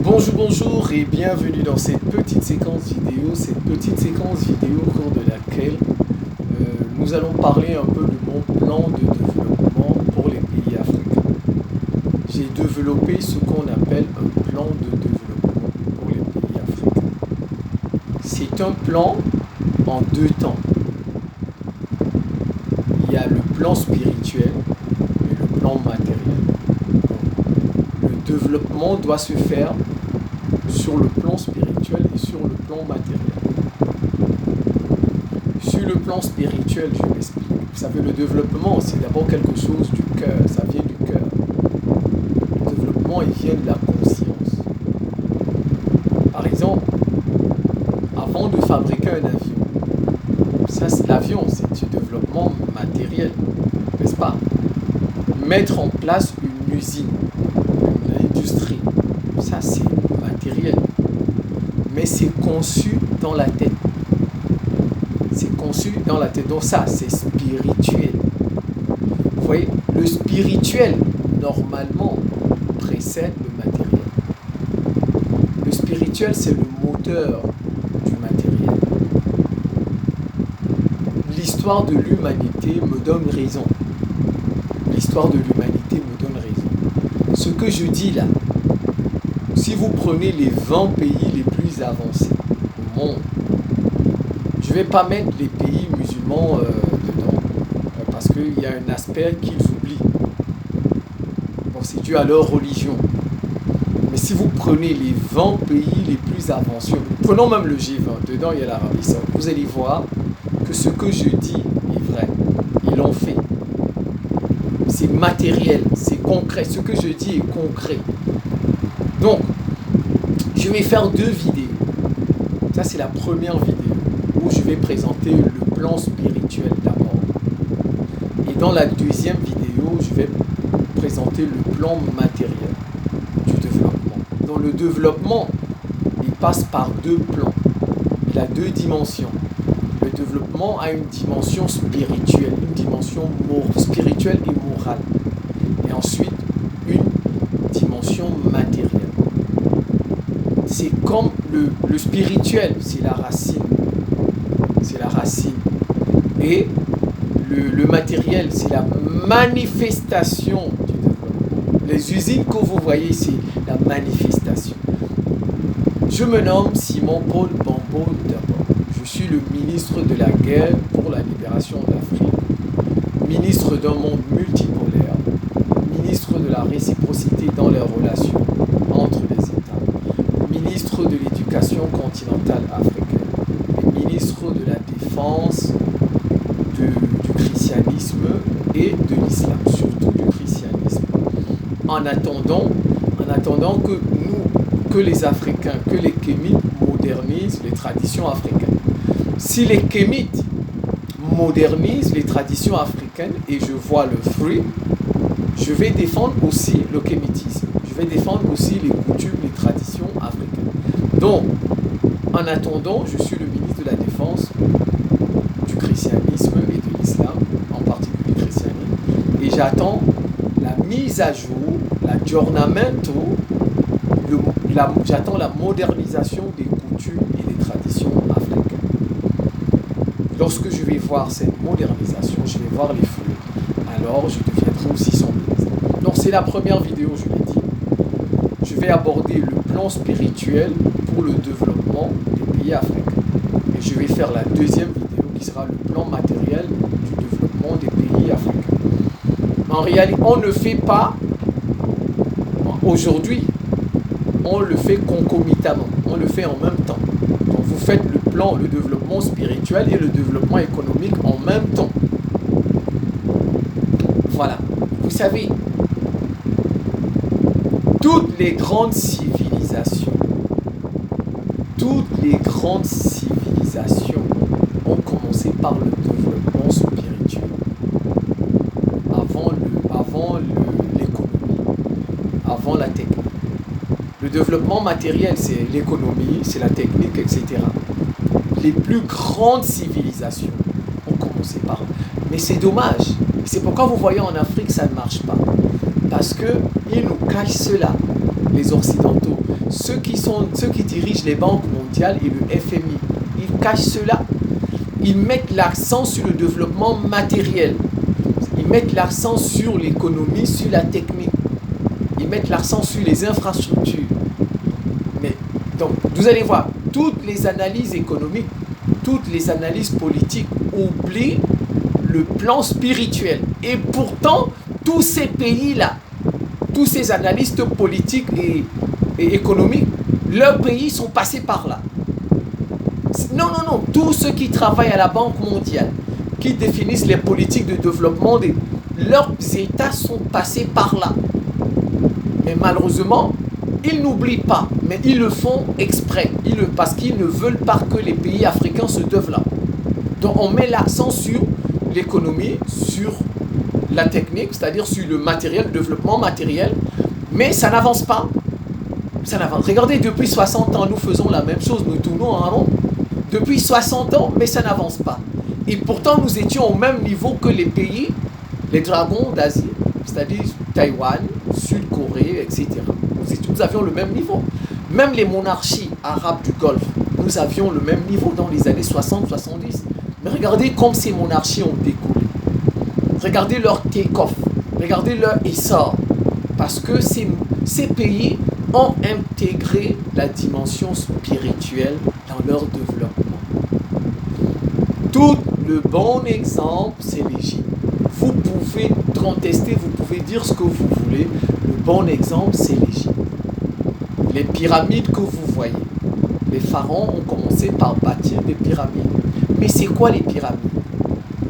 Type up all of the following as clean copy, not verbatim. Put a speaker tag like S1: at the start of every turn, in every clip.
S1: Bonjour et bienvenue dans cette petite séquence vidéo, au cours de laquelle nous allons parler un peu de mon plan de développement pour les pays africains. J'ai développé ce qu'on appelle un plan de développement pour les pays africains. C'est un plan en deux temps. Il y a le plan spirituel et le plan matériel. Donc, le développement doit se faire sur le plan spirituel et sur le plan matériel. Sur le plan spirituel, je m'explique. Vous savez, le développement, c'est d'abord quelque chose du cœur, ça vient du cœur. Le développement, il vient de la conscience. Par exemple, avant de fabriquer un avion, l'avion, c'est du développement matériel, n'est-ce pas? Mettre en place une usine, une industrie, ça c'est matériel, mais c'est conçu dans la tête. C'est conçu dans la tête, donc ça c'est spirituel. Vous voyez, le spirituel normalement précède le matériel. Le spirituel c'est le moteur du matériel. L'histoire de l'humanité me donne raison. L'histoire de l'humanité me donne raison. Ce que je dis là, si vous prenez les 20 pays les plus avancés au monde, je ne vais pas mettre les pays musulmans dedans, parce qu'il y a un aspect qu'ils oublient. Bon, c'est dû à leur religion. Mais si vous prenez les 20 pays les plus avancés, prenons même le G20, dedans il y a l'Arabie Saoudite, vous allez voir que ce que je dis est vrai. Ils l'ont fait. C'est matériel, c'est concret. Ce que je dis est concret. Donc, je vais faire deux vidéos. Ça, c'est la première vidéo où je vais présenter le plan spirituel d'abord. Et dans la deuxième vidéo, je vais présenter le plan matériel du développement. Donc, le développement, il passe par deux plans. Il a deux dimensions. Le développement a une dimension spirituelle, une dimension spirituelle et morale. Et ensuite, une dimension matérielle. C'est comme le spirituel, c'est la racine. C'est la racine. Et le matériel, c'est la manifestation du développement. Les usines que vous voyez, c'est la manifestation. Je me nomme Simon Paul Bambo d'abord. Je suis le ministre de la guerre pour la libération de l'Afrique, ministre d'un monde multipolaire, ministre de la réciprocité dans les relations entre les États, ministre de l'éducation continentale africaine, et ministre de la défense du christianisme et de l'islam, surtout du christianisme. En attendant que les Africains, que les Kémites modernisent les traditions africaines. Si les Kémites modernisent les traditions africaines et je vois le fruit, je vais défendre aussi le kémitisme. Je vais défendre aussi les coutumes, les traditions africaines. Donc, en attendant, je suis le ministre de la Défense du christianisme et de l'islam, en particulier le christianisme, et j'attends la mise à jour, l'aggiornamento, j'attends la modernisation des coutumes et des traditions africaines. Lorsque je vais voir cette modernisation, je vais voir les fruits, alors je deviendrai aussi son ministre. Donc c'est la première vidéo, je l'ai dit. Je vais aborder le plan spirituel pour le développement des pays africains. Et je vais faire la deuxième vidéo qui sera le plan matériel du développement des pays africains. En réalité, on ne fait pas aujourd'hui, on le fait concomitamment, on le fait en même temps. Donc vous faites le plan, le développement spirituel et le développement économique en même temps. Voilà. Vous savez, toutes les grandes civilisations ont commencé par le développement spirituel. Avant l'économie, avant la technique. Le développement matériel, c'est l'économie, c'est la technique, etc. Les plus grandes civilisations ont commencé par... Mais c'est dommage. C'est pourquoi vous voyez en Afrique, ça ne marche pas. Parce qu'ils nous cachent cela, les Occidentaux. ceux qui dirigent les banques mondiales et le FMI, ils cachent cela. Ils mettent l'accent sur le développement matériel. Ils mettent l'accent sur l'économie, sur la technique. Ils mettent l'accent sur les infrastructures. Mais donc, vous allez voir, toutes les analyses économiques, toutes les analyses politiques oublient le plan spirituel. Et pourtant, tous ces pays-là, tous ces analystes politiques et économiques, leurs pays sont passés par là. Non, non, non. Tous ceux qui travaillent à la Banque mondiale, qui définissent les politiques de développement, leurs États sont passés par là. Mais malheureusement, ils n'oublient pas, mais ils le font exprès. Parce qu'ils ne veulent pas que les pays africains se développent. Donc on met l'accent sur l'économie, sur la technique, c'est-à-dire sur le matériel, le développement matériel, mais ça n'avance pas. Ça n'avance. Regardez, depuis 60 ans, nous faisons la même chose, nous tournons en rond. Depuis 60 ans, mais ça n'avance pas. Et pourtant, nous étions au même niveau que les pays, les dragons d'Asie, c'est-à-dire Taïwan, Sud-Corée, etc. Nous avions le même niveau. Même les monarchies arabes du Golfe, nous avions le même niveau dans les années 60-70. Mais regardez comme ces monarchies ont décollé. Regardez leur take-off. Regardez leur essor. Parce que ces pays ont intégré la dimension spirituelle dans leur développement. Tout le bon exemple, c'est l'Égypte. Vous pouvez contester, vous pouvez dire ce que vous voulez. Le bon exemple, c'est l'Égypte. Les pyramides que vous voyez, les pharaons ont commencé par bâtir des pyramides. Mais c'est quoi les pyramides?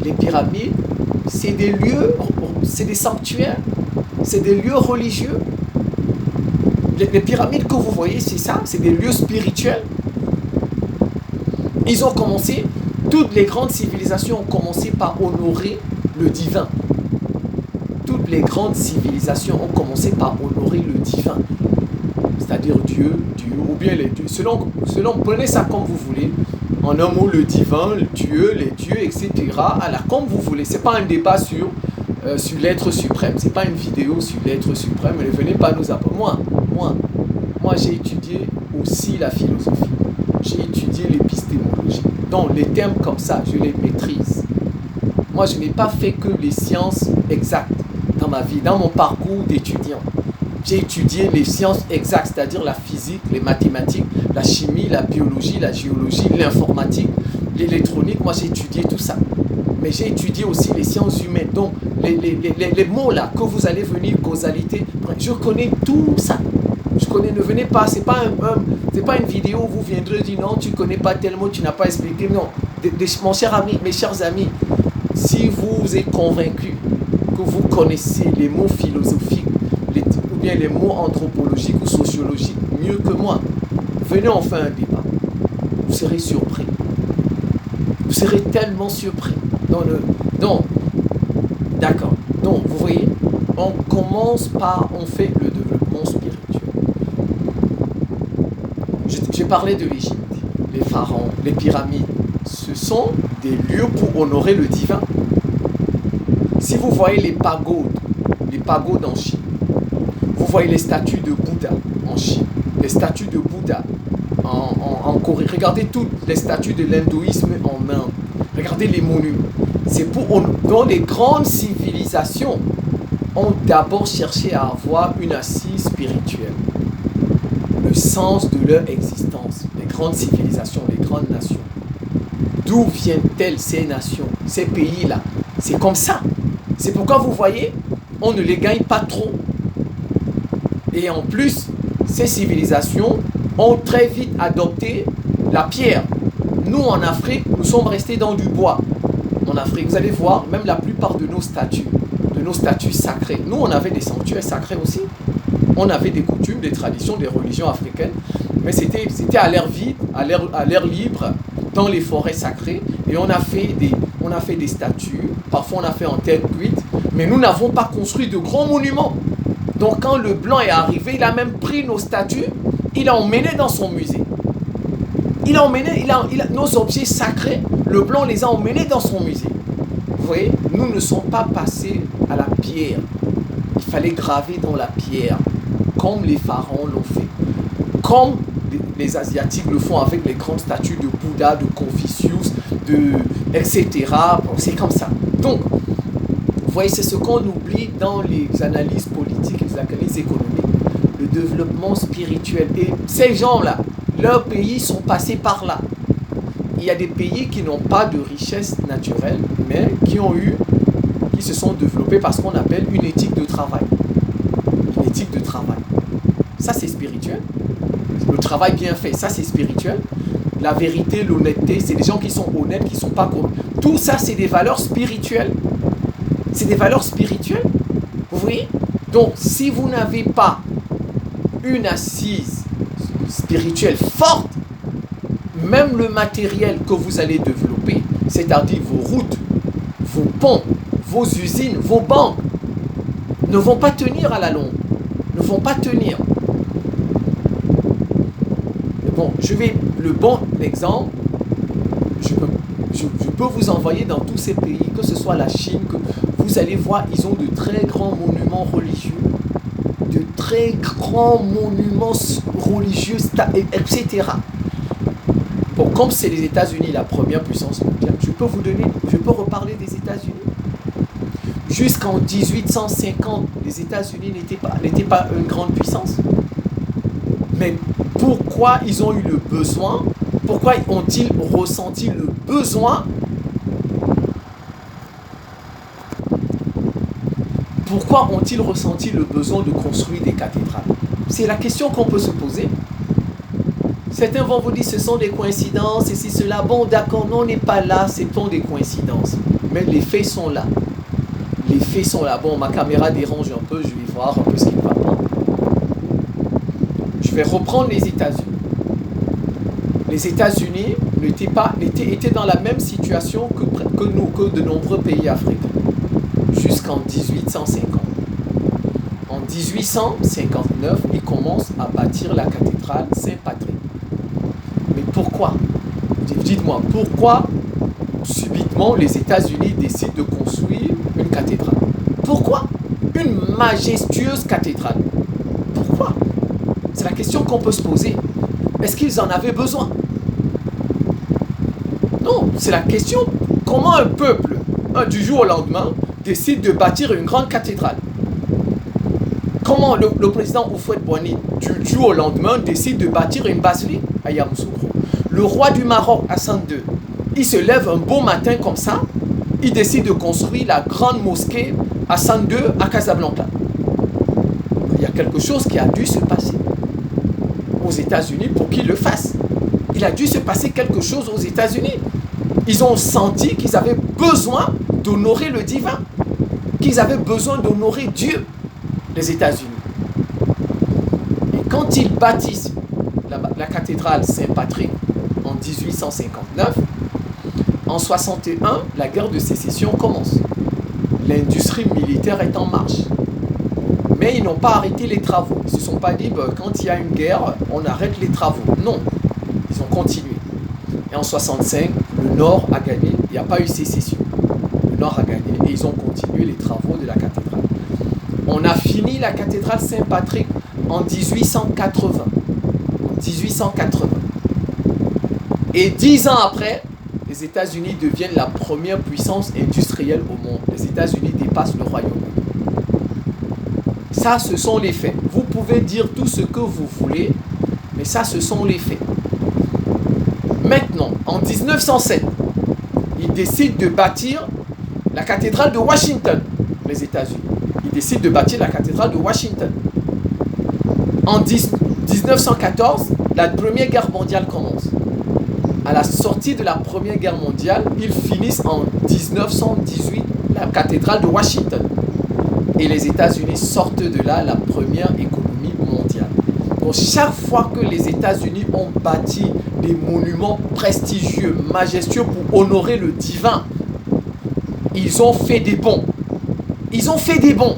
S1: Les pyramides, c'est des lieux, c'est des sanctuaires, c'est des lieux religieux. Les pyramides que vous voyez, c'est ça, c'est des lieux spirituels. Ils ont commencé, toutes les grandes civilisations ont commencé par honorer le divin. Toutes les grandes civilisations ont commencé par honorer le divin. C'est-à-dire Dieu, ou bien les dieux. Selon, prenez ça comme vous voulez. En un mot, le divin, le Dieu, les dieux, etc. Alors, comme vous voulez. Ce n'est pas un débat sur l'être suprême. Ce n'est pas une vidéo sur l'être suprême. Ne venez pas nous apprendre. Moi, j'ai étudié aussi la philosophie. J'ai étudié l'épistémologie. Donc, les termes comme ça, je les maîtrise. Moi, je n'ai pas fait que les sciences exactes dans ma vie, dans mon parcours d'étudiant. J'ai étudié les sciences exactes, c'est-à-dire la physique, les mathématiques, la chimie, la biologie, la géologie, l'informatique, l'électronique. Moi, j'ai étudié tout ça. Mais j'ai étudié aussi les sciences humaines. Donc, les mots là, que vous allez venir, causalité, je connais tout ça. Je connais, ne venez pas, c'est pas une vidéo où vous viendrez dire non, tu ne connais pas tel mot, tu n'as pas expliqué. Non, mon cher ami, mes chers amis, si vous êtes convaincu que vous connaissez les mots philosophiques, ou bien les mots anthropologiques ou sociologiques mieux que moi, venez on fait un débat. Vous serez surpris. Vous serez tellement surpris. Donc, d'accord. Donc, vous voyez, on commence par, on fait le développement spirituel. J'ai parlé de l'Égypte, les pharaons, les pyramides. Ce sont des lieux pour honorer le divin. Si vous voyez les pagodes en Chine, vous voyez les statues de Bouddha en Chine, les statues de Bouddha en Corée. Regardez toutes les statues de l'hindouisme en Inde. Regardez les monuments. C'est dans les grandes civilisations ont d'abord cherché à avoir une assise spirituelle. Le sens de leur existence. Les grandes civilisations, les grandes nations. D'où viennent-elles ces nations, ces pays-là? C'est comme ça. C'est pourquoi vous voyez, on ne les gagne pas trop. Et en plus, ces civilisations ont très vite adopté la pierre. Nous, en Afrique, nous sommes restés dans du bois. En Afrique, vous allez voir, même la plupart de nos statues sacrées. Nous, on avait des sanctuaires sacrés aussi. On avait des coutumes, des traditions, des religions africaines. Mais c'était à l'air vide, à l'air libre, dans les forêts sacrées. Et on a fait des statues. Parfois, on a fait en terre cuite. Mais nous n'avons pas construit de grands monuments. Donc, quand le blanc est arrivé, il a même pris nos statues, il a emmené dans son musée. Nos objets sacrés, le blanc les a emmenés dans son musée. Vous voyez, nous ne sommes pas passés à la pierre. Il fallait graver dans la pierre, comme les pharaons l'ont fait. comme les Asiatiques le font avec les grandes statues de Bouddha, de Confucius, etc. Bon, c'est comme ça. Donc, vous voyez, c'est ce qu'on oublie dans les analyses politiques, les analyses économiques, le développement spirituel. Et ces gens-là, leurs pays sont passés par là. Il y a des pays qui n'ont pas de richesse naturelle, mais qui se sont développés par ce qu'on appelle une éthique de travail. Une éthique de travail. Ça, c'est spirituel. Le travail bien fait, ça, c'est spirituel. La vérité, l'honnêteté, c'est des gens qui sont honnêtes, qui ne sont pas corrompus. Tout ça, c'est des valeurs spirituelles. C'est des valeurs spirituelles. Vous voyez? Donc, si vous n'avez pas une assise spirituelle forte, même le matériel que vous allez développer, c'est-à-dire vos routes, vos ponts, vos usines, vos banques, ne vont pas tenir à la longue. Ne vont pas tenir. Bon, le bon exemple, je peux vous envoyer dans tous ces pays, que ce soit la Chine, que vous allez voir, ils ont de très grands monuments religieux, de très grands monuments religieux, etc. Bon, comme c'est les États-Unis, la première puissance mondiale, je peux reparler des États-Unis. Jusqu'en 1850, les États-Unis n'étaient pas une grande puissance. Mais pourquoi ils ont eu le besoin, pourquoi ont-ils ressenti le besoin, pourquoi ont-ils ressenti le besoin de construire des cathédrales? C'est la question qu'on peut se poser. Certains vont vous dire ce sont des coïncidences, ceci, cela. Bon, d'accord, non, on n'est pas là, ce sont des coïncidences. Mais les faits sont là. Les faits sont là. Bon, ma caméra dérange un peu, je vais voir un peu ce qui ne va pas. Je vais reprendre les États-Unis. Les États-Unis étaient dans la même situation que nous, que de nombreux pays africains, jusqu'en 1850. En 1859, ils commencent à bâtir la cathédrale Saint-Patrick. Mais pourquoi? Dites-moi, pourquoi subitement les États-Unis décident de construire une cathédrale? Pourquoi? Une majestueuse cathédrale. Pourquoi? C'est la question qu'on peut se poser. Est-ce qu'ils en avaient besoin? Non, c'est la question. Comment un peuple, du jour au lendemain, décide de bâtir une grande cathédrale? Comment le président Houphouët-Boigny, du jour au lendemain, décide de bâtir une basilique à Yamoussoukro? Le roi du Maroc, Hassan II, il se lève un beau matin comme ça, il décide de construire la grande mosquée Hassan II à Casablanca. Il y a quelque chose qui a dû se passer aux États-Unis pour qu'ils le fassent. Il a dû se passer quelque chose aux États-Unis. Ils ont senti qu'ils avaient besoin d'honorer le divin, qu'ils avaient besoin d'honorer Dieu, les États-Unis. Et quand ils bâtissent la cathédrale Saint-Patrick en 1859, en 61, la guerre de sécession commence. L'industrie militaire est en marche. Mais ils n'ont pas arrêté les travaux. Ils ne se sont pas dit, quand il y a une guerre, on arrête les travaux. Non, ils ont continué. Et en 65, le Nord a gagné. Il n'y a pas eu sécession. Le Nord a gagné et ils ont continué les travaux de la cathédrale. On a fini la cathédrale Saint-Patrick en 1880. 1880. Et 10 ans après, les États-Unis deviennent la première puissance industrielle au monde. Les États-Unis dépassent le Royaume-Uni. Ça, ce sont les faits. Vous pouvez dire tout ce que vous voulez, mais ça, ce sont les faits. Maintenant, en 1907, ils décident de bâtir la cathédrale de Washington, les États-Unis. Ils décident de bâtir la cathédrale de Washington. En 1914, la Première Guerre mondiale commence. À la sortie de la Première Guerre mondiale, ils finissent en 1918 la cathédrale de Washington. Et les États-Unis sortent de là la première économie mondiale. Donc chaque fois que les États-Unis ont bâti des monuments prestigieux, majestueux pour honorer le divin, ils ont fait des bons. Ils ont fait des bons.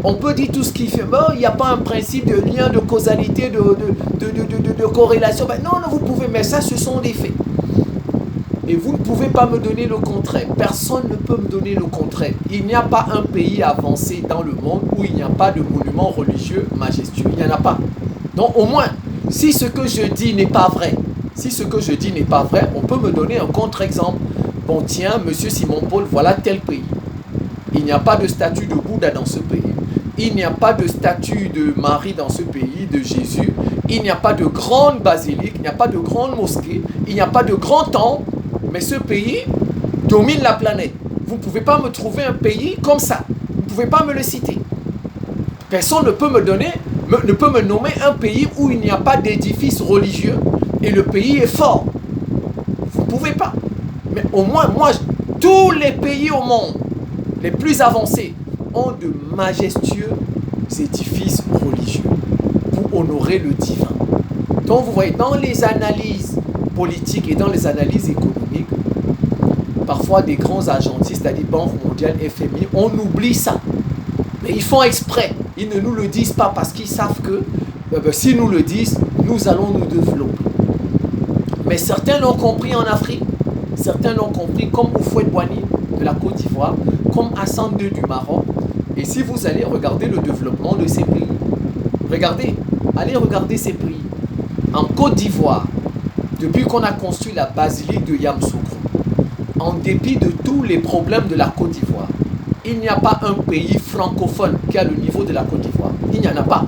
S1: On peut dire tout ce qu'il fait. Bon, il n'y a pas un principe de lien, de causalité, de corrélation. Ben non, non, vous pouvez, mais ça, ce sont des faits. Et vous ne pouvez pas me donner le contraire. Personne ne peut me donner le contraire. Il n'y a pas un pays avancé dans le monde où il n'y a pas de monument religieux majestueux. Il n'y en a pas. Donc au moins, si ce que je dis n'est pas vrai, on peut me donner un contre-exemple. Bon tiens, monsieur Simon Paul, voilà tel pays. Il n'y a pas de statue de Bouddha dans ce pays. Il n'y a pas de statue de Marie dans ce pays, de Jésus. Il n'y a pas de grande basilique, il n'y a pas de grande mosquée, il n'y a pas de grand temple. Mais ce pays domine la planète. Vous ne pouvez pas me trouver un pays comme ça. Vous ne pouvez pas me le citer. Personne ne peut me nommer un pays où il n'y a pas d'édifice religieux et le pays est fort. Vous ne pouvez pas. Mais au moins, tous les pays au monde, les plus avancés, ont de majestueux édifices religieux pour honorer le divin. Donc vous voyez, dans les analyses politiques et dans les analyses économiques, parfois des grands agentistes, c'est-à-dire Banque mondiale, FMI, on oublie ça. Mais ils font exprès. Ils ne nous le disent pas parce qu'ils savent que s'ils nous le disent, nous allons nous développer. Mais certains l'ont compris en Afrique, certains l'ont compris comme Houphouët-Boigny de la Côte d'Ivoire, comme Hassan II du Maroc. Et si vous allez regarder le développement de ces pays, allez regarder ces pays. En Côte d'Ivoire, depuis qu'on a construit la basilique de Yamoussoukro, en dépit de tous les problèmes de la Côte d'Ivoire, il n'y a pas un pays francophone qui a le niveau de la Côte d'Ivoire. Il n'y en a pas.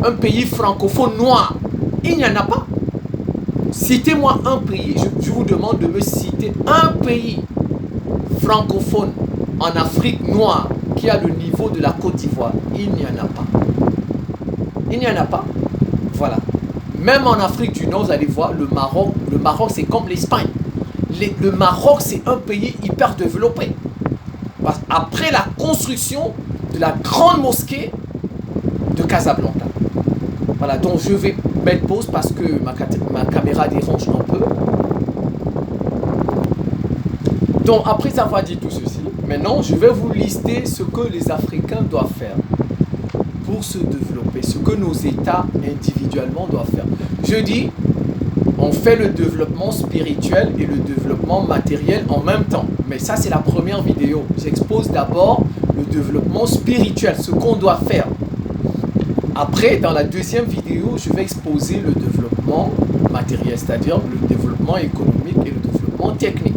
S1: Un pays francophone noir, il n'y en a pas. Citez-moi un pays. Je vous demande de me citer un pays francophone en Afrique noire qui a le niveau de la Côte d'Ivoire. Il n'y en a pas. Il n'y en a pas. Voilà. Même en Afrique du Nord, vous allez voir, le Maroc c'est comme l'Espagne. Le Maroc, c'est un pays hyper développé. Après la construction de la grande mosquée de Casablanca. Voilà, donc je vais mettre pause parce que ma caméra dérange un peu. Donc après avoir dit tout ceci, maintenant je vais vous lister ce que les Africains doivent faire pour se développer, ce que nos États individuellement doivent faire. Je dis, on fait le développement spirituel et le développement matériel en même temps. Mais ça, c'est la première vidéo. J'expose d'abord le développement spirituel, ce qu'on doit faire. Après, dans la deuxième vidéo, je vais exposer le développement matériel, c'est-à-dire le développement économique et le développement technique.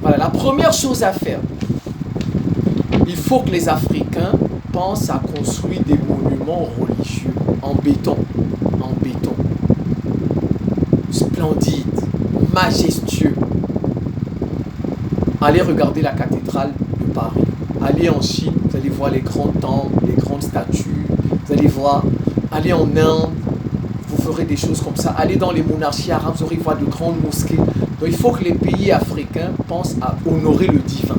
S1: Voilà, la première chose à faire, il faut que les Africains pensent à construire des monuments religieux en béton. Splendide, majestueux. Allez regarder la cathédrale de Paris. Allez en Chine, vous allez voir les grands temples, les grandes statues. Vous allez voir, allez en Inde, vous ferez des choses comme ça. Allez dans les monarchies arabes, vous aurez voir de grandes mosquées. Donc il faut que les pays africains pensent à honorer le divin.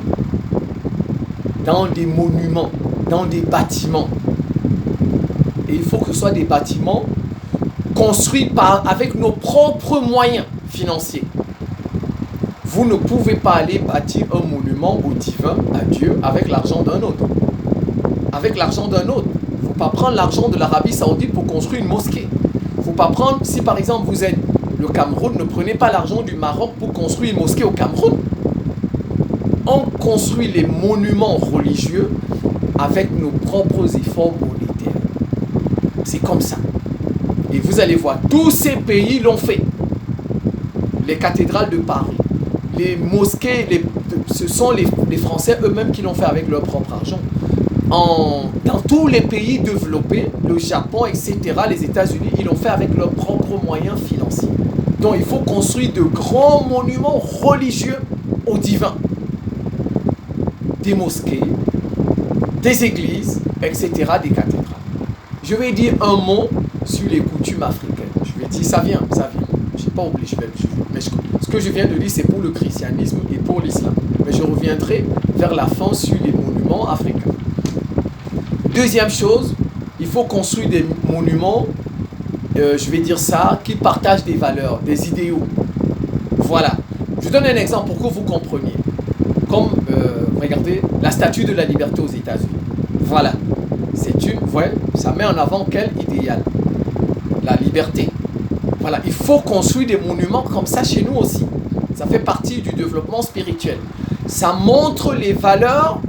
S1: Dans des monuments, dans des bâtiments. Et il faut que ce soit des bâtiments construits avec nos propres moyens financiers. Vous ne pouvez pas aller bâtir un monument au divin, à Dieu, avec l'argent d'un autre. Avec l'argent d'un autre. Il ne faut pas prendre l'argent de l'Arabie Saoudite pour construire une mosquée. Il ne faut pas prendre, si par exemple vous êtes le Cameroun, ne prenez pas l'argent du Maroc pour construire une mosquée au Cameroun. On construit les monuments religieux avec nos propres efforts monétaires. C'est comme ça. Et vous allez voir, tous ces pays l'ont fait. Les cathédrales de Paris, les mosquées, ce sont les Français eux-mêmes qui l'ont fait avec leur propre argent. Dans tous les pays développés, le Japon, etc., les États-Unis, ils l'ont fait avec leurs propres moyens financiers. Donc il faut construire de grands monuments religieux au divin. Des mosquées, des églises, etc., des cathédrales. Je vais dire un mot sur les coutumes africaines. Je vais dire, ça vient. Je n'ai pas oublié, mais ce que je viens de dire, c'est pour le christianisme et pour l'islam. Mais je reviendrai vers la fin sur les monuments africains. Deuxième chose, il faut construire des monuments, je vais dire ça, qui partagent des valeurs, des idéaux. Voilà. Je donne un exemple pour que vous compreniez. Comme, regardez, la statue de la liberté aux États-Unis. Voilà. Ça met en avant quel idéal? La liberté. Voilà, il faut construire des monuments comme ça chez nous aussi. Ça fait partie du développement spirituel. Ça montre les valeurs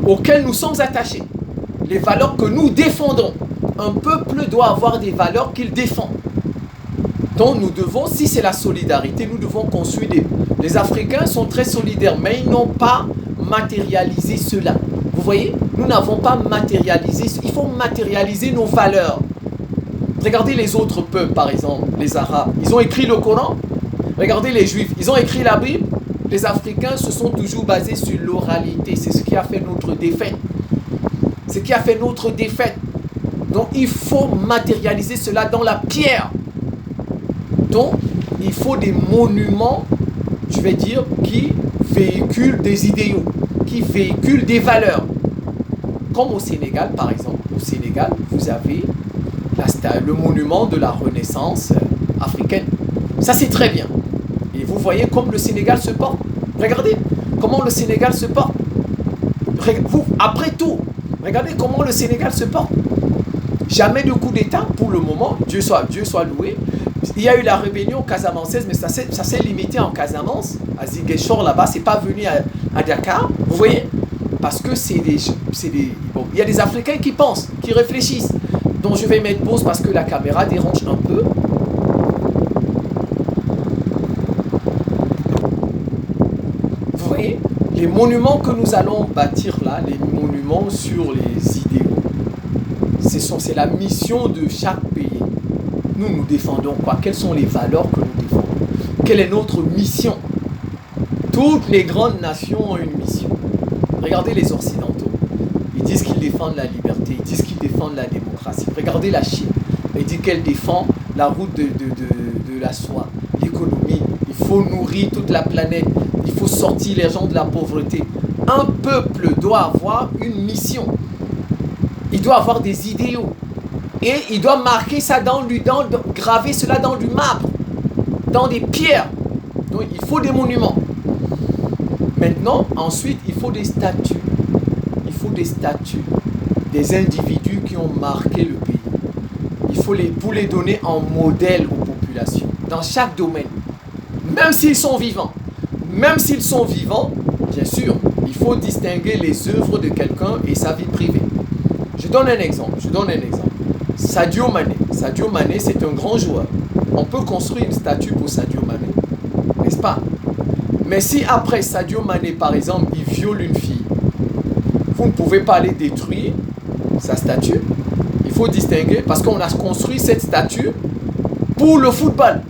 S1: auxquelles nous sommes attachés. Les valeurs que nous défendons. un peuple doit avoir des valeurs qu'il défend. Donc nous devons, si c'est la solidarité, nous devons construire des... Les Africains sont très solidaires, mais ils n'ont pas matérialisé cela. Vous voyez, nous n'avons pas matérialisé, il faut matérialiser nos valeurs. Regardez les autres peuples, par exemple, les Arabes, ils ont écrit le Coran. Regardez les Juifs, ils ont écrit la Bible. Les Africains se sont toujours basés sur l'oralité. C'est ce qui a fait notre défaite. Ce qui a fait notre défaite. Donc il faut matérialiser cela dans la pierre. Donc il faut des monuments, je vais dire, qui véhiculent des idéaux, qui véhiculent des valeurs. Comme au Sénégal, par exemple. Au Sénégal, vous avez le monument de la Renaissance africaine. Ça, c'est très bien. Et vous voyez comme le Sénégal se porte. Regardez comment le Sénégal se porte. Vous, après tout, regardez comment le Sénégal se porte. Jamais de coup d'État pour le moment. Dieu soit loué. Il y a eu la rébellion casamançaise, mais ça s'est limité en Casamance, à Ziguinchor là-bas. C'est pas venu à Dakar. Vous voyez? Parce que bon, il y a des Africains qui pensent, qui réfléchissent. Donc je vais mettre pause parce que la caméra dérange un peu. Vous voyez, les monuments que nous allons bâtir là, les monuments sur les idéaux, c'est la mission de chaque pays. Nous défendons quoi? Quelles sont les valeurs que nous défendons? Quelle est notre mission? Toutes les grandes nations ont une mission. Regardez les Occidentaux. Ils disent qu'ils défendent la liberté, ils disent qu'ils défendent la démocratie. Regardez la Chine. Elle dit qu'elle défend la route de la soie, l'économie. Il faut nourrir toute la planète. Il faut sortir les gens de la pauvreté. Un peuple doit avoir une mission. Il doit avoir des idéaux. Et il doit marquer ça graver cela dans du marbre, dans des pierres. Donc il faut des monuments. Maintenant, ensuite, il faut des statues. Il faut des statues des individus qui ont marqué le pays. Il faut pour les donner en modèle aux populations, dans chaque domaine. Même s'ils sont vivants. Même s'ils sont vivants, bien sûr, il faut distinguer les œuvres de quelqu'un et sa vie privée. Je donne un exemple. Sadio Mané. Sadio Mané, c'est un grand joueur. On peut construire une statue pour Sadio Mané, n'est-ce pas? Mais si après Sadio Mané, par exemple, il viole une fille, vous ne pouvez pas aller détruire sa statue. Il faut distinguer parce qu'on a construit cette statue pour le football.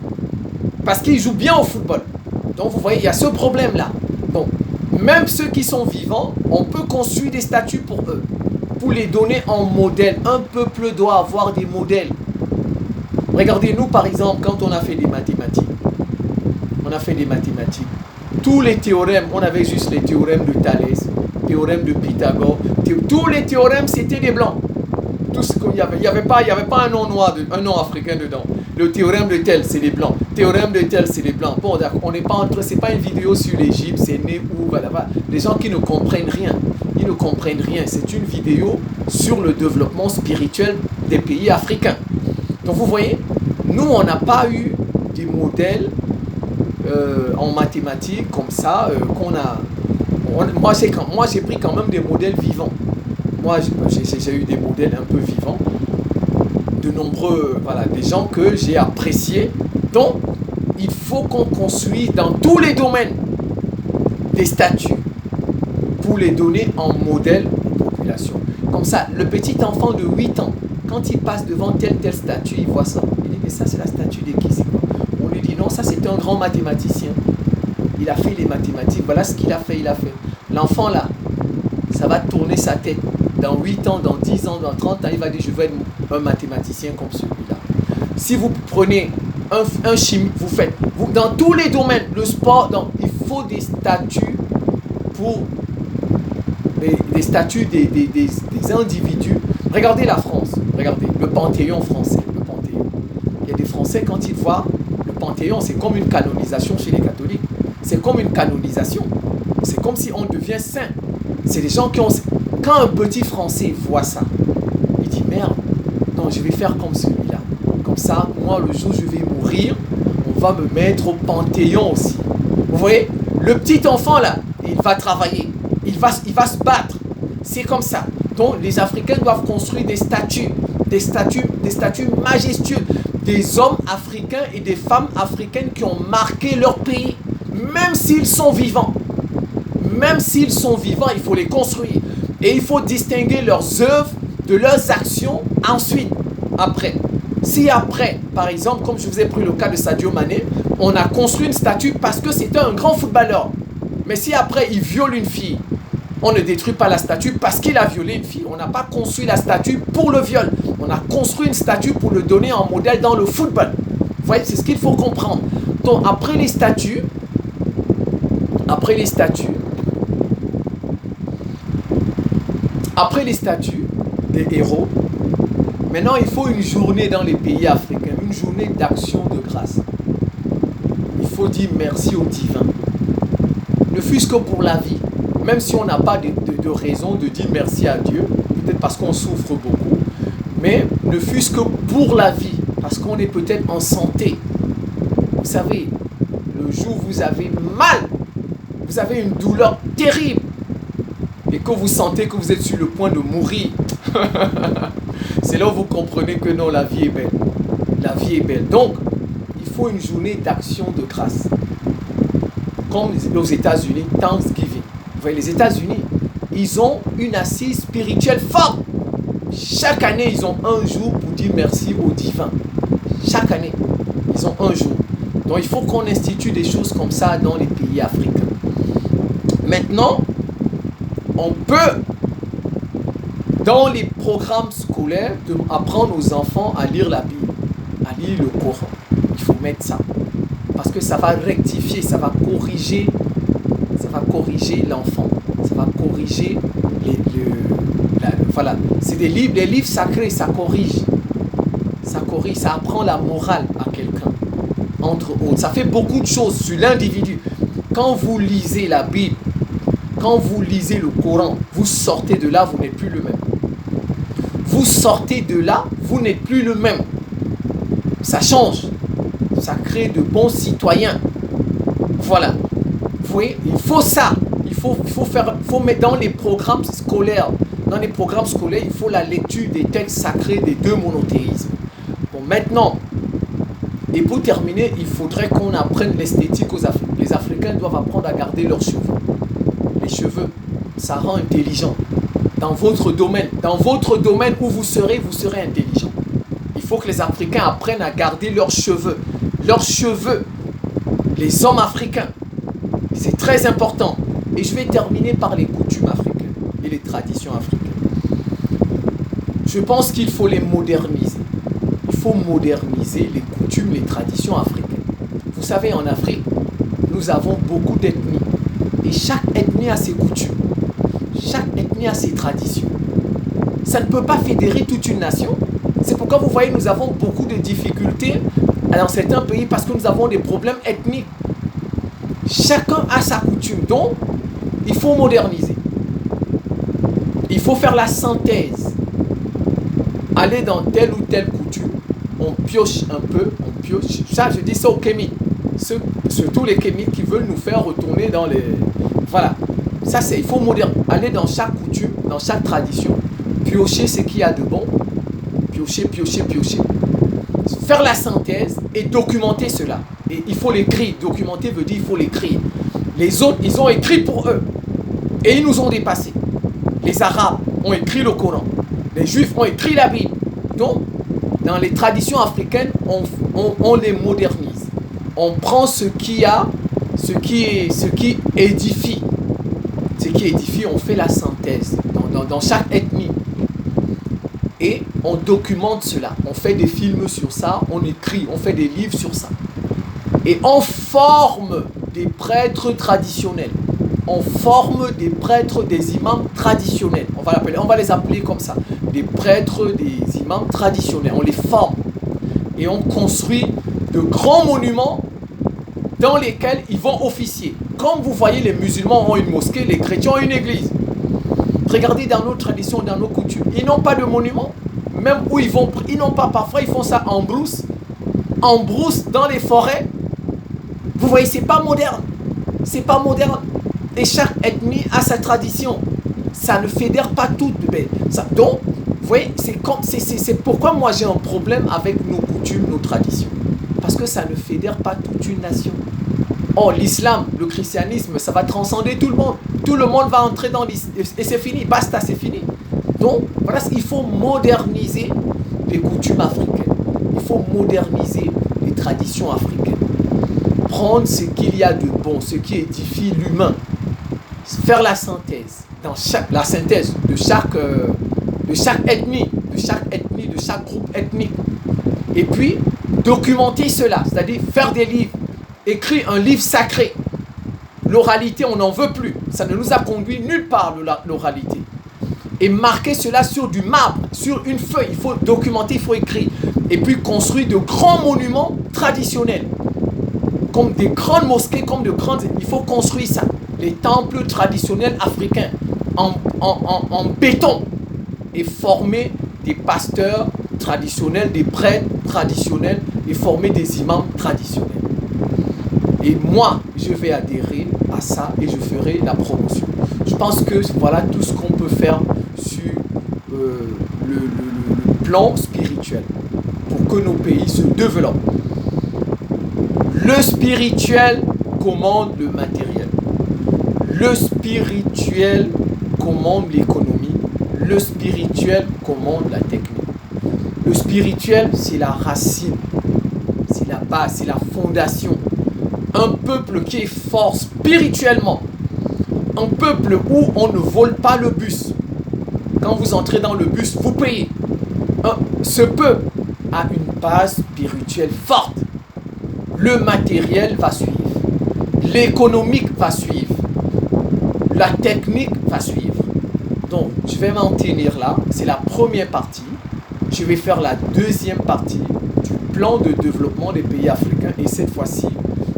S1: Parce qu'il joue bien au football. Donc vous voyez, il y a ce problème-là. Donc, même ceux qui sont vivants, on peut construire des statues pour eux. Pour les donner en modèle. Un peuple doit avoir des modèles. Regardez, nous par exemple, quand on a fait des mathématiques, tous les théorèmes, on avait juste les théorèmes de Thalès, théorème de Pythagore, tous les théorèmes c'était des blancs. Tout ce qu'il y avait, il y avait pas un nom noir, un nom africain dedans. Le théorème de tel, c'est les blancs. Théorème de tel, c'est les blancs. Bon, on n'est pas entre, c'est pas une vidéo sur l'Égypte, c'est né où, voilà. Les gens qui ne comprennent rien, ils ne comprennent rien. C'est une vidéo sur le développement spirituel des pays africains. Donc vous voyez, nous on n'a pas eu des modèles en mathématiques comme ça qu'on a. Moi j'ai pris quand même des modèles vivants. Moi j'ai eu des modèles un peu vivants. De nombreux, voilà, des gens que j'ai appréciés. Donc, il faut qu'on construise dans tous les domaines des statues pour les donner en modèle aux populations. Comme ça, le petit enfant de 8 ans, quand il passe devant telle statue, il voit ça. Il dit, mais ça c'est la statue de qui? On lui dit, non, ça c'est un grand mathématicien. Il a fait les mathématiques, voilà ce qu'il a fait, L'enfant là, ça va tourner sa tête. Dans 8 ans, dans 10 ans, dans 30 ans, il va dire, je veux être un mathématicien comme celui-là. Si vous prenez un chimie, dans tous les domaines, le sport, il faut des statuts pour des statuts des individus. Regardez la France, regardez le Panthéon français, le Panthéon. Il y a des Français, quand ils voient le Panthéon, c'est comme une canonisation chez les catholiques. C'est comme une canonisation. C'est comme si on devient saint. C'est des gens qui ont... Quand un petit Français voit ça, il dit, merde, non, je vais faire comme celui-là. Comme ça, moi, le jour où je vais mourir, on va me mettre au Panthéon aussi. Vous voyez, le petit enfant, là, il va travailler. Il va se battre. C'est comme ça. Donc, les Africains doivent construire des statues des statues majestueuses, des hommes africains et des femmes africaines qui ont marqué leur pays, même s'ils sont vivants. Même s'ils sont vivants, il faut les construire. Et il faut distinguer leurs œuvres de leurs actions ensuite, après. Si après, par exemple, comme je vous ai pris le cas de Sadio Mané, on a construit une statue parce que c'était un grand footballeur. Mais si après, il viole une fille, on ne détruit pas la statue parce qu'il a violé une fille. On n'a pas construit la statue pour le viol. On a construit une statue pour le donner en modèle dans le football. Vous voyez, c'est ce qu'il faut comprendre. Donc, après les statues des héros, maintenant il faut une journée dans les pays africains, une journée d'action de grâce. Il faut dire merci au divin. Ne fût-ce que pour la vie. Même si on n'a pas de raison de dire merci à Dieu, peut-être parce qu'on souffre beaucoup, mais ne fût-ce que pour la vie, parce qu'on est peut-être en santé. Vous savez, le jour où vous avez mal, vous avez une douleur terrible, et que vous sentez que vous êtes sur le point de mourir, c'est là où vous comprenez que non, la vie est belle. La vie est belle. Donc, il faut une journée d'action de grâce. Comme aux États-Unis, Thanksgiving. Vous voyez, les États-Unis, ils ont une assise spirituelle forte. Chaque année, ils ont un jour pour dire merci au divin. Chaque année, ils ont un jour. Donc, il faut qu'on institue des choses comme ça dans les pays africains. Maintenant, on peut, dans les programmes scolaires, apprendre aux enfants à lire la Bible, à lire le Coran. Il faut mettre ça. Parce que ça va rectifier, ça va corriger l'enfant. Ça va corriger voilà. C'est des livres sacrés, ça corrige. Ça corrige, ça apprend la morale à quelqu'un. Entre autres. Ça fait beaucoup de choses sur l'individu. Quand vous lisez la Bible, quand vous lisez le Coran, vous sortez de là, vous n'êtes plus le même. Vous sortez de là, vous n'êtes plus le même. Ça change. Ça crée de bons citoyens. Voilà. Vous voyez, il faut ça. Il faut mettre dans les programmes scolaires. Dans les programmes scolaires, il faut la lecture des textes sacrés des deux monothéismes. Bon, maintenant, et pour terminer, il faudrait qu'on apprenne l'esthétique aux Africains. Les Africains doivent apprendre à garder leurs cheveux. Les cheveux, ça rend intelligent. Dans votre domaine où vous serez intelligent. Il faut que les Africains apprennent à garder leurs cheveux. Leurs cheveux. Les hommes africains. C'est très important. Et je vais terminer par les coutumes africaines et les traditions africaines. Je pense qu'il faut les moderniser. Il faut moderniser les coutumes, les traditions africaines. Vous savez, en Afrique, nous avons beaucoup d'ethnies. Et chaque ethnie a ses coutumes. Chaque ethnie a ses traditions. Ça ne peut pas fédérer toute une nation. C'est pourquoi vous voyez, nous avons beaucoup de difficultés dans certains pays parce que nous avons des problèmes ethniques. Chacun a sa coutume. Donc, il faut moderniser. Il faut faire la synthèse. Aller dans telle ou telle coutume. On pioche un peu, on pioche. Ça, je dis ça aux kémites. Surtout les kémites qui veulent nous faire retourner dans les... Voilà. Ça, c'est... Il faut aller dans chaque coutume, dans chaque tradition. Piocher ce qu'il y a de bon. Piocher. Faire la synthèse et documenter cela. Et il faut l'écrire. Documenter veut dire il faut l'écrire. Les autres, ils ont écrit pour eux. Et ils nous ont dépassés. Les Arabes ont écrit le Coran. Les Juifs ont écrit la Bible. Donc, dans les traditions africaines, on les modernise. On prend ce qui édifie. Ce qui édifie, on fait la synthèse dans chaque ethnie. Et on documente cela. On fait des films sur ça, on écrit, on fait des livres sur ça. Et on forme des prêtres traditionnels. On forme des prêtres, des imams traditionnels. On va les appeler comme ça. Des prêtres, des imams traditionnels. On les forme. Et on construit de grands monuments dans lesquels ils vont officier. Comme vous voyez, les musulmans ont une mosquée, les chrétiens ont une église. Regardez dans nos traditions, dans nos coutumes. Ils n'ont pas de monument. Même où ils n'ont pas, parfois ils font ça en brousse. En brousse, dans les forêts. Vous voyez, c'est pas moderne. C'est pas moderne. Et chaque ethnie a sa tradition. Ça ne fédère pas toutes. Donc, Vous voyez, c'est pourquoi moi j'ai un problème avec nos coutumes, nos traditions. Parce que ça ne fédère pas toute une nation. Or, l'islam, le christianisme, ça va transcender tout le monde. Tout le monde va entrer dans l'islam. Et c'est fini, basta, c'est fini. Donc, voilà, il faut moderniser les coutumes africaines. Il faut moderniser les traditions africaines. Prendre ce qu'il y a de bon, ce qui édifie l'humain. Faire la synthèse de chaque ethnie, de chaque groupe ethnique. Et puis, documenter cela, c'est-à-dire faire des livres, écrire un livre sacré. L'oralité, on n'en veut plus. Ça ne nous a conduit nulle part, l'oralité. Et marquer cela sur du marbre, sur une feuille. Il faut documenter, il faut écrire. Et puis construire de grands monuments traditionnels. Comme des grandes mosquées, comme de grandes... Il faut construire ça. Les temples traditionnels africains en béton. Et former des pasteurs traditionnels, des prêtres traditionnels et former des imams traditionnels. Et moi, je vais adhérer à ça et je ferai la promotion. Je pense que voilà tout ce qu'on peut faire sur le plan spirituel pour que nos pays se développent. Le spirituel commande le matériel. Le spirituel commande l'économie. Le spirituel commande la technique. Le spirituel, c'est la racine, c'est la base, c'est la fondation. Un peuple qui est fort spirituellement, un peuple où on ne vole pas le bus. Quand vous entrez dans le bus, vous payez. Ce peuple a une base spirituelle forte. Le matériel va suivre. L'économique va suivre. La technique va suivre. Donc, je vais m'en tenir là. C'est la première partie. Je vais faire la deuxième partie du plan de développement des pays africains. Et cette fois-ci,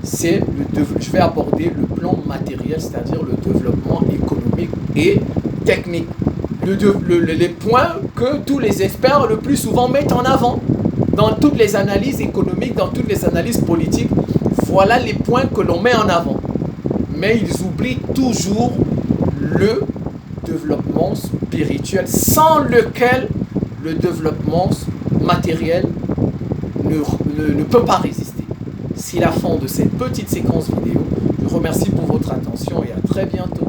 S1: je vais aborder le plan matériel, c'est-à-dire le développement économique et technique. Les points que tous les experts le plus souvent mettent en avant. Dans toutes les analyses économiques, dans toutes les analyses politiques, voilà les points que l'on met en avant. Mais ils oublient toujours le développement spirituel, sans lequel le développement matériel ne peut pas résister. C'est la fin de cette petite séquence vidéo. Je vous remercie pour votre attention et à très bientôt.